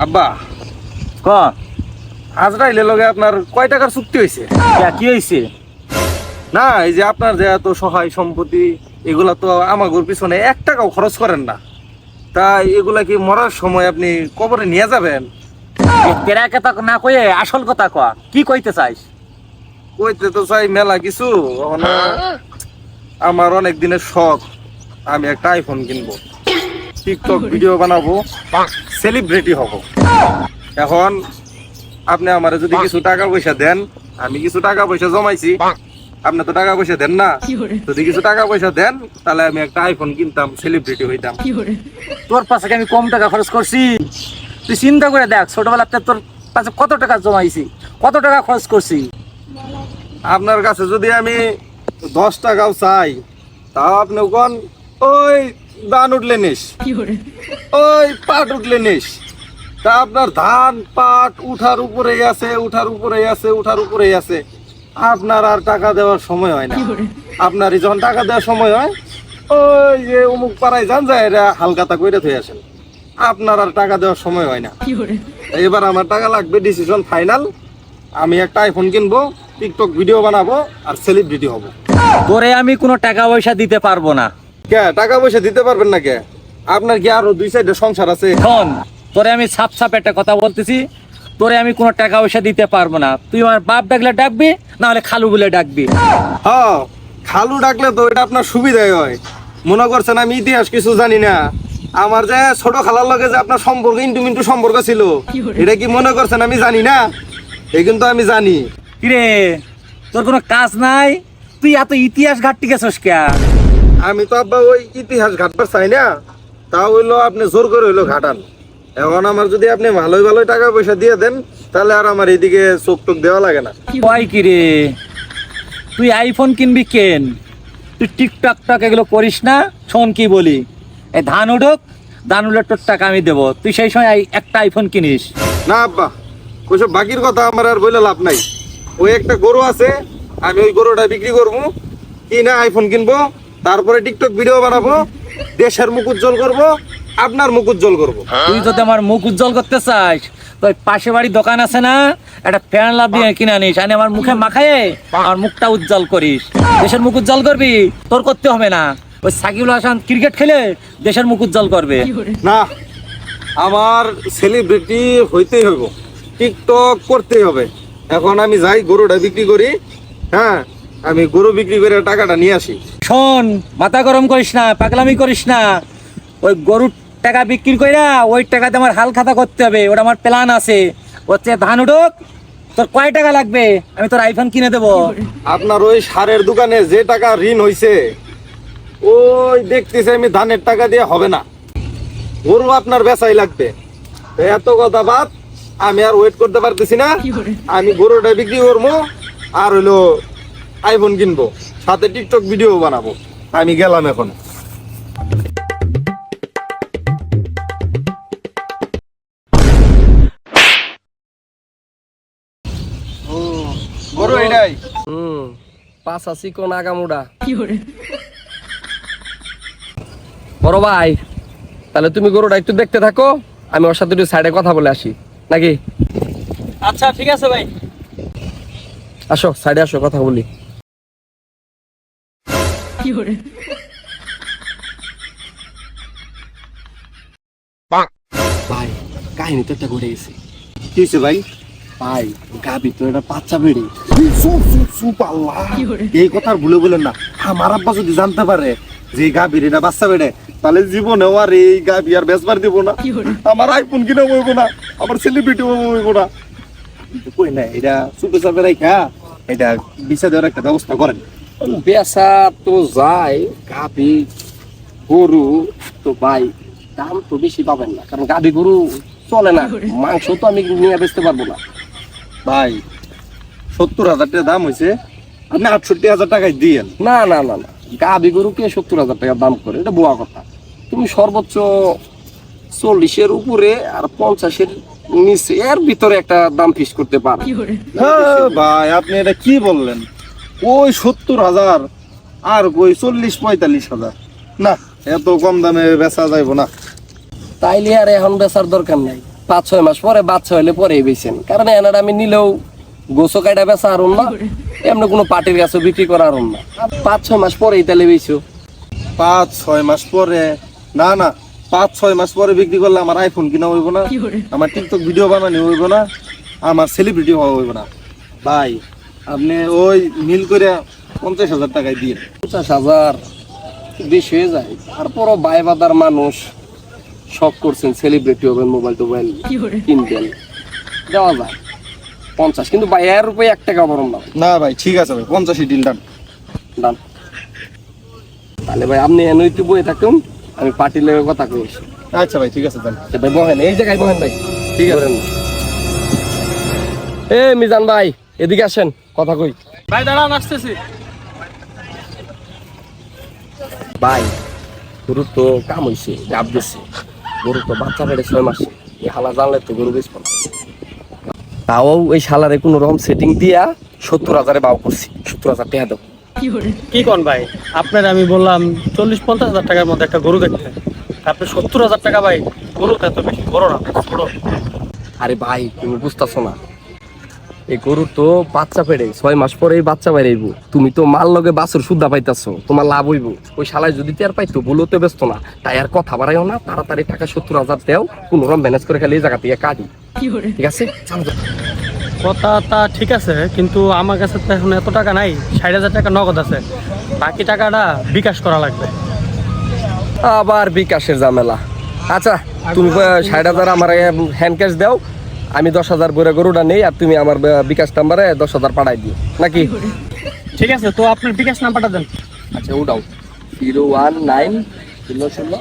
আব্বা ক আজরাইলের লগে আপনার কয় টাকার চুক্তি হয়েছে? কি হয়েছে? না এই যে আপনার যে এত সহায় সম্পত্তি এগুলা তো আমাগোর পিছনে 1 টাকাও খরচ করেন না, তা এগুলা কি মরার সময় আপনি কবরে নিয়ে যাবেন? তেরা কথা না কয়ে আসল কথা ক, কি কইতে চাইস? কইতে তো চাই মেলা কিছু। এখন আমার অনেক দিনের শখ, আমি একটা আইফোন কিনবো, টিকটক ভিডিও বানাবো, সেলিব্রিটি হব। এখন আপনি আমারে যদি কিছু টাকা পয়সা দেন, আমি কিছু টাকা পয়সা জমাইছি, আপনি তো টাকা পয়সা দেন না, যদি কিছু টাকা পয়সা দেন তাহলে আমি একটা আইফোন কিনতাম, সেলিব্রিটি হইতাম। তোর পাশে আমি কম টাকা খরচ করছি? তুই চিন্তা করে দেখ, ছোটবেলাতে তোর পাশে কত টাকা জমাইছি, কত টাকা খরচ করছি। আপনার কাছে যদি আমি 10 টাকাও চাই, তাও আপনি কোন ওই ধান উঠলে নিস, ওই পাট উঠলে নিস। তা আপনার ধান পাট উঠার উপরেই আছে, উঠার উপরেই আছে, উঠার উপরেই আছে। আপনার আর টাকা দেওয়ার সময় হয় না। আপনার যখন টাকা দেওয়ার সময় হয়, ওই যে অমুক পাড়ায় যান যায়, এটা হালকাতা কইরে থই আসেন। আপনার আর টাকা দেওয়ার সময় হয় না। এবার আমার টাকা লাগবে, ডিসিশন ফাইনাল। আমি একটা আইফোন কিনবো, টিকটক ভিডিও বানাবো, আর সেলিব্রিটি হব। তোরে আমি কোনো টাকা পয়সা দিতে পারবো না। কে টাকা পয়সা দিতে পারবেন না? কে আপনার কি আরো 2 সাইডে সংসার আছে? শোন, তোরে আমি সাপ সাপ একটা কথা বলতেছি, তোরে আমি কোনো টাকা পয়সা দিতে পারবো না। তুই আমার বাপ ডাকলে ডাকবি, না হলে খালু বলে ডাকবি। হ্যাঁ, খালু ডাকলে তো এটা আপনার সুবিধাই হয়। মনে করছেন আমি ইতিহাস কিছু জানি না? আমার যে ছোট খালার লগে যে আপনার সম্পর্ক, ইন্টু সম্পর্ক ছিল, এটা কি মনে করছেন আমি জানি না? এই কিন্তু আমি জানি। কিরে, তোর কোনো কাজ নাই? তুই এত ইতিহাস ঘাটতি গেছস কে? আমি তো আব্বা ওই ইতিহাস ঘাটবার চাই না, তা হইলো আপনি জোর করে হইলো ঘাটান। এখন আমার যদি আপনি ভালোই ভালোই টাকা পয়সা দিয়ে দেন, তাহলে আর আমার এইদিকে চোখ টোক দেওয়া লাগে না। কয় কিরে, তুই আইফোন কিনবি কেন? তুই টিকটক টক এগুলো করিস না। শোন কি বলি, এই ধান উঠুক, ধান উঠলে তোর টাকা আমি দেবো, তুই সেই সময় একটা আইফোন কিনিস। না আব্বা, ওইসব বাকির কথা আমার আর বলে লাভ নাই। ওই একটা গরু আছে, আমি ওই গরুটা বিক্রি করবো, কিনা আইফোন কিনবো, তারপরে টিকটক ভিডিও বানাবো, দেশের মুখ উজ্জ্বল করবো, আপনার মুখ উজ্জ্বল করবো। তুই যদি আমার মুখ উজ্জ্বল করতে চাস, তো ওই পাশে বাড়ির দোকান আছে না, একটা ফ্যান লাভ দিয়ে কিনে আনিস, আনি আমার মুখে মাখায়ে আমার মুখটা উজ্জ্বল করিস। দেশের মুখ উজ্জ্বল করবি, তোর করতে হবে না। ওই সাকিবুল হাসান ক্রিকেট খেলে দেশের মুখ উজ্জ্বল করবে। না, আমার সেলিব্রিটি হইতেই হইব, টিকটক করতেই হবে। এখন আমি যাই গরুটা বিক্রি করি, হ্যাঁ আমি গরু বিক্রি করে টাকাটা নিয়ে আসি। শোন, মাথা গরম করিস না, পাগলামি করিস না। ওই গরুর টাকা বিক্রি কইরা ওই টাকাতে আমার হাল খাতা করতে হবে, ওটা আমার প্ল্যান আছে। হচ্ছে ধান উঠুক, তোর কয় টাকা লাগবে আমি তোর আইফোন কিনে দেবো। আপনার ওই সারের দোকানে যে টাকা ঋণ হইছে, ওই দেখতেছি আমি ধানের টাকা দিয়ে হবে না, গরু আপনার বেচাই লাগবে। এত কথা বাদ, আমি আর ওয়েট করতে পারতেছি না। আমি গরুটা বিক্রি করবো, আর হইলো আইফোন কিনবো, সাথে টিকটক ভিডিও বানাবো। আমি গেলাম এখন। গরু এটাই। পাঁচা চিকন আগামুডা। বড় ভাই, তাহলে তুমি গরুটা একটু দেখতে থাকো, আমি ওর সাথে একটু সাইডে কথা বলে আসি, নাকি? আচ্ছা ঠিক আছে ভাই। আসো সাইডে আসো, কথা বলি। ভাই, কাহিনী তো একটা ঘটে গেছে। কি হয়েছে ভাই? ভাই, গাবি তো এটা বাচ্চা বেড়ে। এই কথা আর ভুলে বলেন না। আমার আব্বা যদি জানতে পারে যে গাভীর এটা বাচ্চা বেড়ে, তাহলে জীবনে আর এই গাভী আর বেচবার দিব না, আমার আইফোন কিনে হইব না, আমার সেলিব্রিটি হইব না। কই না, এটা চুপে চাপে রাখা এটা বিচার দেওয়ার একটা ব্যবস্থা করেন। বেচা তো যায়, গাবি গরু তো ভাই দাম তো বেশি পাবেন না, কারণ গাবি গরু চলে না, মাংস তো আমি নিয়ে বেচতে পারবো না। ভাই 70,000 টাকা দাম হয়েছে, আপনি 68,000 টাকায় দিয়েন। না না না না, গাবি গরুকে 70,000 টাকা দাম করে, এটা বুয়া কথা। তুমি সর্বোচ্চ 40-এর উপরে আর 50-এর নিচে, এর ভিতরে একটা দাম ফিক্স করতে পারো। হ্যাঁ ভাই, আপনি এটা কি বললেন? ওই 70,000 আর ওই 40-45,000, না এত কম দামে বেচা যাইব না। তাইলে আর এখন বেচার দরকার নাই। 5-6 মাস পরে বাচ্চা হইলে পরেই বেছেন, কারণ এনার আমি নিলেও গোসো কাইটা বেচা আরুন না, এমনি কোনো পার্টির কাছে বিক্রি করা আরুন না। 5-6 মাস পরেই তাহলে বেচো। 5-6 মাস পরে না না, 5-6 মাস পরে বিক্রি করলে আমার আইফোন কিনা হইব না, আমার টিকটক ভিডিও বানানো হইব না, আমার সেলিব্রিটি হওয়া হইব না। ভাই আপনি ওই মিল করে 50,000 টাকায় দিয়ে 50,000 বেশি হয়ে যায়। তারপরও বাইবাদার মানুষ শখ করছেন সেলিব্রিটি হবেন, মোবাইল টোবাইল কিনবেন, দেওয়া যায় 50, কিন্তু ভাই এর রূপে 1 টাকা বরং না। না ভাই ঠিক আছে ভাই, 50 ডিল ডান। ডান। তাহলে ভাই আপনি এনই একটু বয়ে থাকুন, আমি পার্টির লেগে কথা কই। আচ্ছা ভাই ঠিক আছে যান। ভাই বহেন, এই জায়গায় বহেন ভাই। ঠিক আছে। এ মিজান ভাই এদিকে আসেন, কথা কই। ভাই দাঁড়ান, আসতেছি। ভাই গরুর তো কাম হইছে, গাব দিছে, গরু তো বাচ্চা বেড়ে 6 মাসে, এই হালা জানলে তো গরু বেচব না। তাও ওই শালারে কোনো রকম সেটিং দিয়া 70,000 বাউ করছি, 70,000 টাকা দেবো। কি কোন ভাই, আপনার আমি বললাম 40-50 হাজার টাকার মধ্যে একটা গরু দেখতে, আপনি 70,000 টাকা ভাই, গরু এত বেশি বড় না ছোট। আরে ভাই তুমি বুঝতেছো না, এই গরু তো বাচ্চা পেড়ে 6 মাস পরেই বাচ্চা বাইরেইব, তুমি তো মাল লগে বাছুর সুদ্ধা পাইতাছো, তোমার লাভ হইব। ওই শালায় যদি টের পাইতো বলতে ব্যস্ত না, তাই আর কথা বাড়াইও না, তাড়াতাড়ি টাকা 70,000 দেও, কোনোরকম ম্যানেজ করে খালি এই জায়গা থেকে কাটি, ঠিক আছে? কথা তা ঠিক আছে, কিন্তু আমার কাছে তো এখন এত টাকা নাই, 60,000 টাকা নগদ আছে, বাকি টাকাটা বিকাশ করা লাগবে। আবার বিকাশের ঝামেলা। আচ্ছা তুমি 60,000 আমার হ্যান্ড ক্যাশ দাও, আমি 10,000 করে গরুটা নেই, আর তুমি আমার বিকাশ নাম্বারে 10,000 পাঠাই দিও নাকি? ঠিক আছে, তো আপনার বিকাশ নাম্বারটা দেন। আচ্ছা ওটাও 019 00